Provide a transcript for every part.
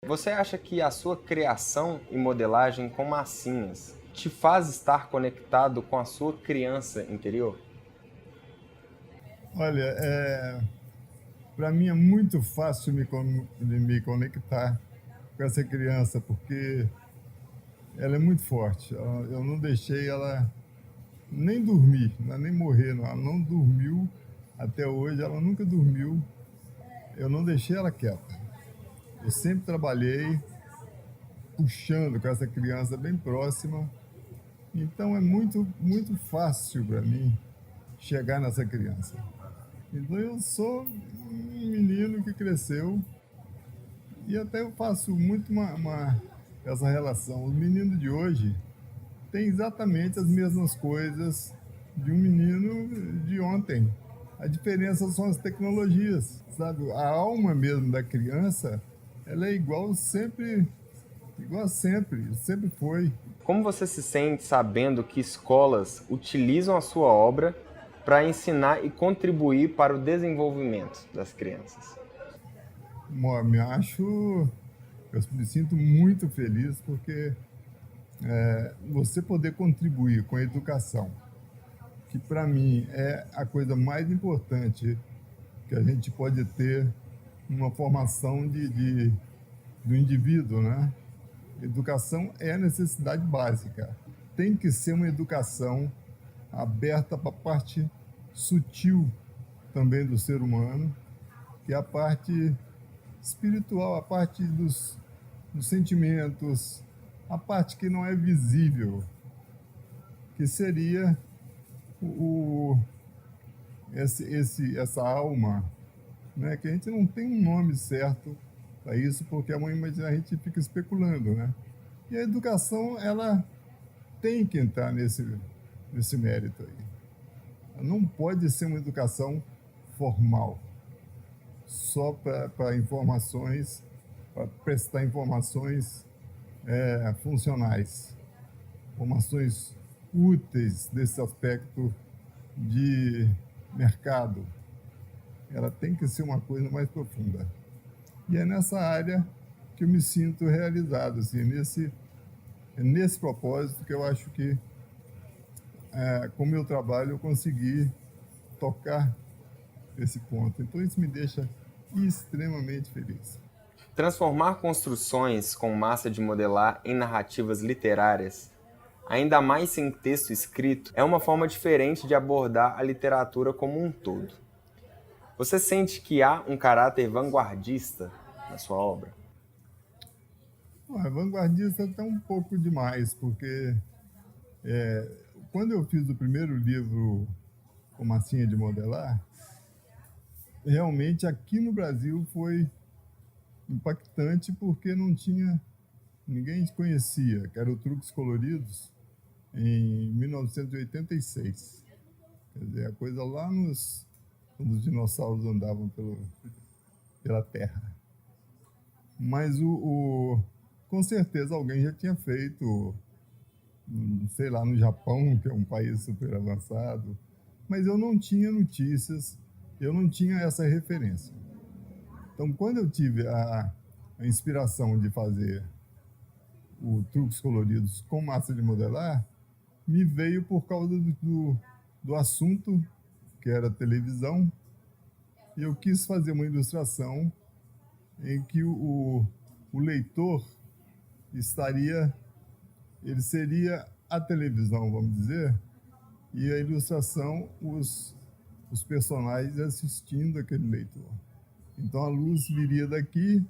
Você acha que a sua criação e modelagem com massinhas te faz estar conectado com a sua criança interior? Olha, para mim é muito fácil me conectar com essa criança, porque ela é muito forte. Eu não deixei ela nem dormir, não é nem morrer, não. Ela não dormiu até hoje, ela nunca dormiu. Eu não deixei ela quieta. Eu sempre trabalhei puxando com essa criança bem próxima. Então é muito fácil para mim chegar nessa criança. Então eu sou um menino que cresceu e até eu faço muito essa relação. Os meninos de hoje têm exatamente as mesmas coisas de um menino de ontem. A diferença são as tecnologias, sabe? A alma mesmo da criança, ela é igual sempre, sempre foi. Como você se sente sabendo que escolas utilizam a sua obra para ensinar e contribuir para o desenvolvimento das crianças? Bom, eu me sinto muito feliz porque você poder contribuir com a educação, que para mim é a coisa mais importante que a gente pode ter numa formação do indivíduo, né? Educação é a necessidade básica. Tem que ser uma educação aberta para a parte sutil também do ser humano, que é a parte espiritual, a parte dos sentimentos, a parte que não é visível, que seria o, essa alma, né? Que a gente não tem um nome certo para isso, porque a gente fica especulando, né? E a educação, ela tem que entrar nesse mérito aí. Ela não pode ser uma educação formal, só para informações, para prestar informações funcionais, informações úteis desse aspecto de mercado. Ela tem que ser uma coisa mais profunda. E é nessa área que eu me sinto realizado, assim, é nesse propósito que eu acho que, com o meu trabalho, eu consegui tocar esse ponto. Então, isso me deixa extremamente feliz. Transformar construções com massa de modelar em narrativas literárias, ainda mais sem texto escrito, é uma forma diferente de abordar a literatura como um todo. Você sente que há um caráter vanguardista na sua obra? Vanguardista até um pouco demais, porque quando eu fiz o primeiro livro com massinha de modelar, realmente aqui no Brasil foi impactante porque não tinha ninguém conhecia, que era o Truques Coloridos, em 1986. Quer dizer, a coisa lá quando os dinossauros andavam pela Terra. Mas com certeza alguém já tinha feito, sei lá, no Japão, que é um país super avançado, mas eu não tinha notícias, eu não tinha essa referência. Então, quando eu tive a inspiração de fazer o Truques Coloridos com massa de modelar, me veio por causa do assunto, que era televisão, e eu quis fazer uma ilustração em que o leitor estaria, ele seria a televisão, vamos dizer, e a ilustração, os personagens assistindo aquele leitor. Então a luz viria daqui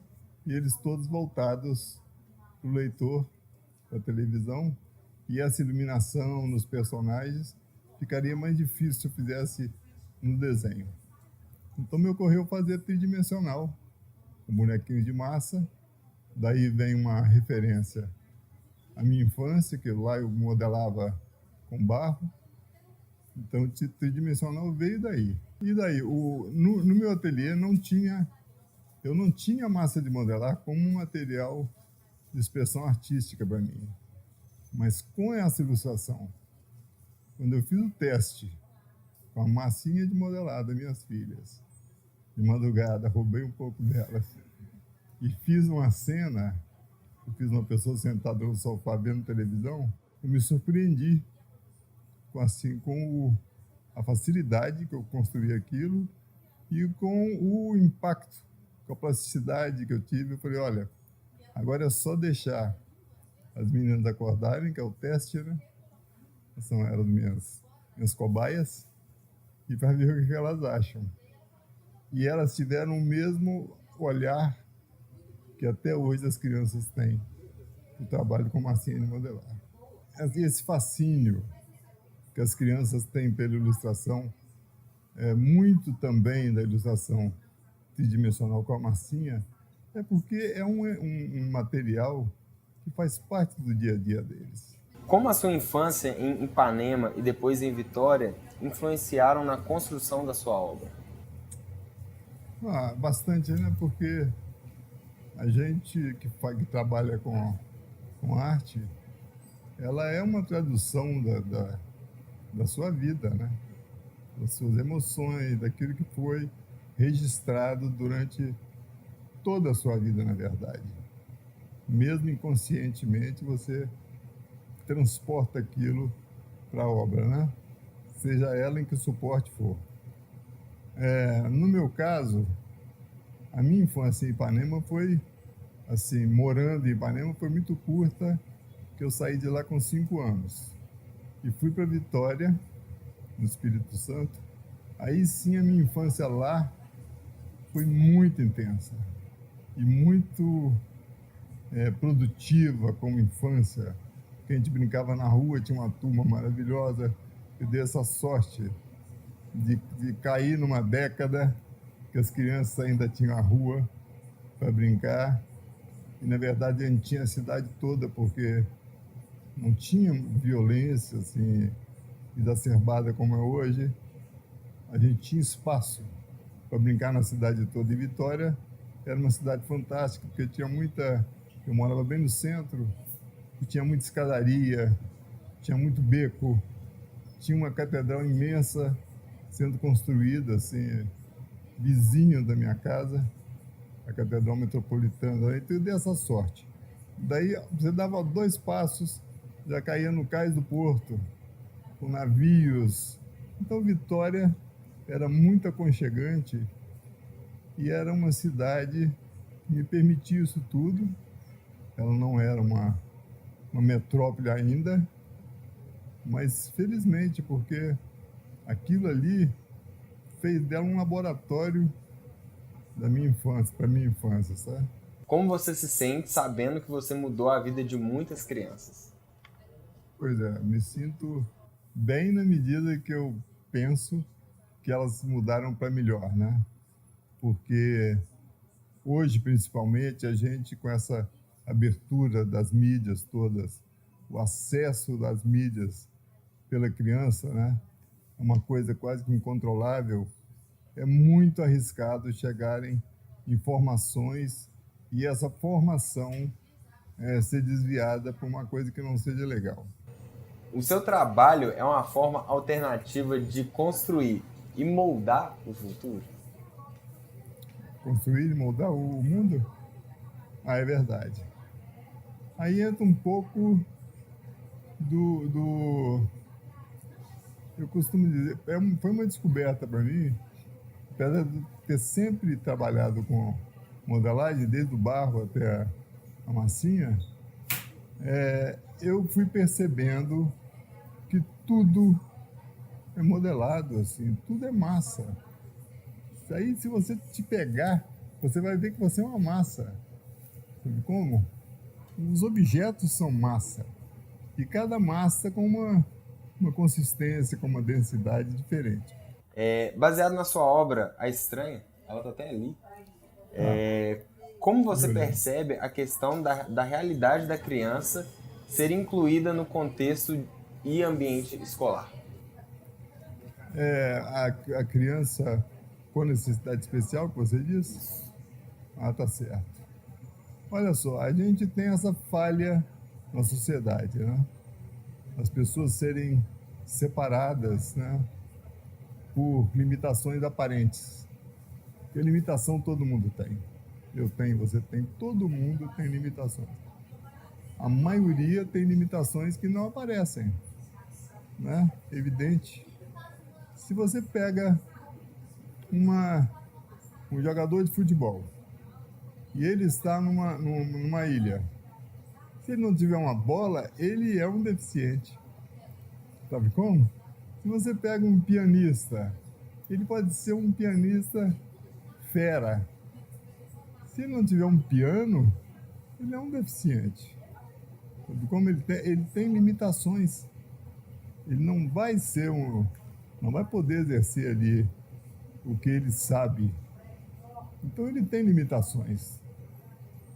e eles todos voltados para o leitor, para a televisão, e essa iluminação nos personagens ficaria mais difícil se eu fizesse no desenho. Então me ocorreu fazer tridimensional, com bonequinhos de massa. Daí vem uma referência à minha infância, que lá eu modelava com barro. Então o tridimensional veio daí. E daí, no meu ateliê eu não tinha massa de modelar como um material de expressão artística para mim. Mas com essa ilustração, quando eu fiz o teste com a massinha de modelar das minhas filhas, de madrugada, roubei um pouco delas, e fiz uma cena, eu fiz uma pessoa sentada no sofá vendo televisão, eu me surpreendi com, assim, a facilidade que eu construí aquilo e com o impacto, com a plasticidade que eu tive. Eu falei, olha, agora é só deixar as meninas acordarem, que é o teste, né? Eram minhas cobaias, e para ver o que elas acham. E elas tiveram o mesmo olhar que até hoje as crianças têm no trabalho com massinha de modelar. Esse fascínio que as crianças têm pela ilustração, muito também da ilustração tridimensional com a massinha, é porque é um material que faz parte do dia a dia deles. Como a sua infância em Ipanema e depois em Vitória influenciaram na construção da sua obra? Bastante, né? Porque a gente que trabalha com arte, ela é uma tradução da sua vida, né? Das suas emoções, daquilo que foi registrado durante toda a sua vida, na verdade. Mesmo inconscientemente, você transporta aquilo para a obra, né? Seja ela em que suporte for. No meu caso, a minha infância em Ipanema foi, assim, morando em Ipanema, foi muito curta, que eu saí de lá com 5 anos. E fui para Vitória, no Espírito Santo. Aí sim a minha infância lá foi muito intensa e muito produtiva como infância. Que a gente brincava na rua, tinha uma turma maravilhosa. Eu dei essa sorte de cair numa década que as crianças ainda tinham a rua para brincar. E, na verdade, a gente tinha a cidade toda, porque não tinha violência assim, exacerbada como é hoje. A gente tinha espaço para brincar na cidade toda. E Vitória era uma cidade fantástica, porque tinha muita... Eu morava bem no centro, e tinha muita escadaria, tinha muito beco, tinha uma catedral imensa sendo construída, assim, vizinho da minha casa, a Catedral Metropolitana. Então eu dei essa sorte. Daí você dava 2 passos, já caía no cais do porto, com navios. Então Vitória era muito aconchegante e era uma cidade que me permitia isso tudo. Ela não era uma metrópole ainda, mas felizmente, porque aquilo ali fez dela um laboratório da minha infância, para minha infância, sabe? Como você se sente sabendo que você mudou a vida de muitas crianças? Pois é, me sinto bem na medida que eu penso que elas mudaram para melhor, né? Porque hoje, principalmente, a gente com essa abertura das mídias todas, o acesso das mídias pela criança, né? Uma coisa quase que incontrolável, é muito arriscado chegarem informações e essa formação ser desviada por uma coisa que não seja legal. O seu trabalho é uma forma alternativa de construir e moldar o futuro? Construir e moldar o mundo? É verdade. Aí entra um pouco eu costumo dizer, foi uma descoberta para mim, apesar de ter sempre trabalhado com modelagem, desde o barro até a massinha, eu fui percebendo que tudo é modelado, assim, tudo é massa. Isso aí, se você te pegar, você vai ver que você é uma massa. Sabe como? Os objetos são massa. E cada massa com uma consistência, com uma densidade diferente. Baseado na sua obra, A Estranha, ela está até ali. Como você percebe a questão da realidade da criança ser incluída no contexto e ambiente escolar? A criança com necessidade especial, que você disse? Tá certo. Olha só, a gente tem essa falha na sociedade, né? As pessoas serem separadas, né? Por limitações aparentes. Porque limitação todo mundo tem. eu tenho, você tem, todo mundo tem limitações. A maioria tem limitações que não aparecem, né? Evidente. Se você pega um jogador de futebol e ele está numa ilha, se ele não tiver uma bola, ele é um deficiente. Sabe como? Se você pega um pianista, ele pode ser um pianista fera. Se ele não tiver um piano, ele é um deficiente. Sabe como ele tem limitações. Ele não vai ser não vai poder exercer ali o que ele sabe. Então ele tem limitações.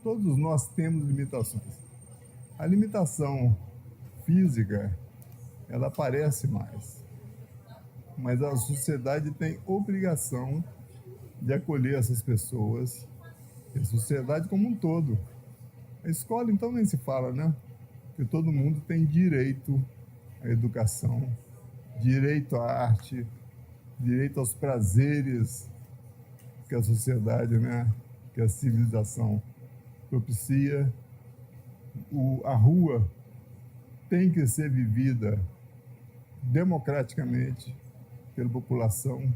Todos nós temos limitações. A limitação física, ela aparece mais. Mas a sociedade tem obrigação de acolher essas pessoas, e a sociedade como um todo. A escola, então, nem se fala, né? Porque todo mundo tem direito à educação, direito à arte, direito aos prazeres que a sociedade, né, que a civilização propicia. A rua tem que ser vivida democraticamente pela população,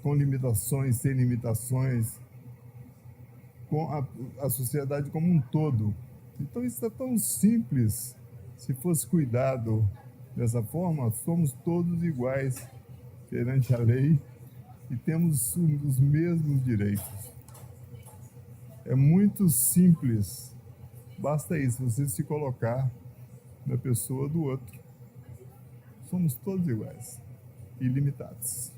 com limitações, sem limitações, com a sociedade como um todo. Então isso é tão simples. Se fosse cuidado dessa forma, somos todos iguais perante a lei e temos os mesmos direitos. É muito simples. Basta isso, você se colocar na pessoa do outro. Somos todos iguais, ilimitados.